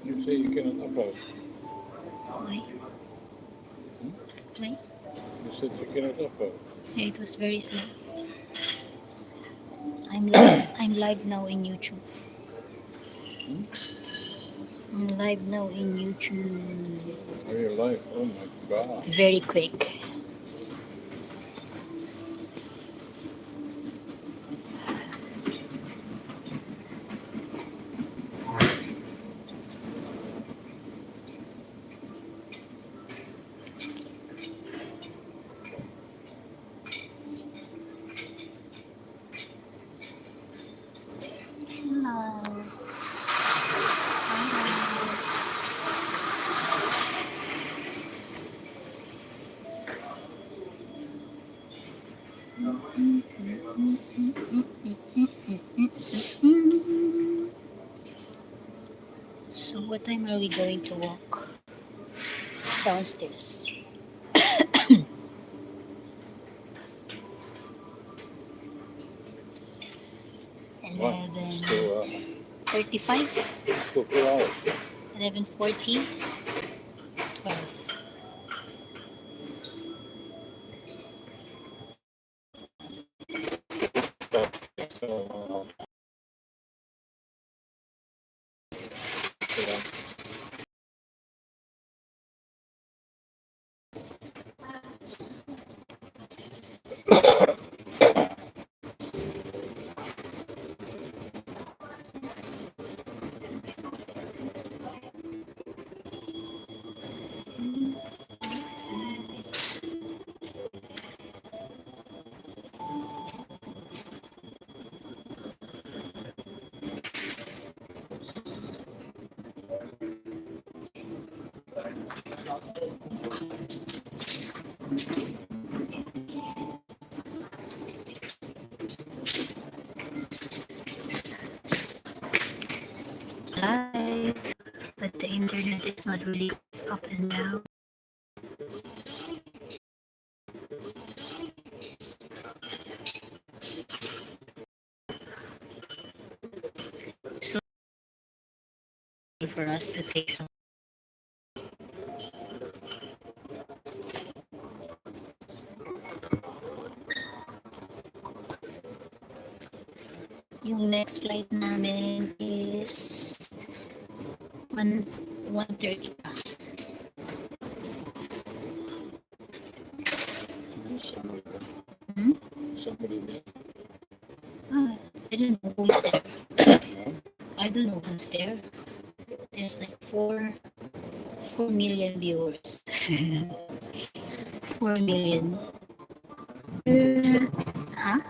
You say you cannot upload. Why? Why? You said you cannot upload. Yeah, it was very slow. I'm live. I'm live now in YouTube. I'm live now in YouTube. Are you live? Oh my god. Very quick. Hello. So what time are we going to walk downstairs? 11:35, Still 2 hours. 11:40, 12. So, Live, but the internet is not really up and down. So for us to take some. Yung next flight namin is 1:30 pa. somebody there. I don't know who's there. I don't know who's there. There's like 4 million viewers. 4 million. Huh?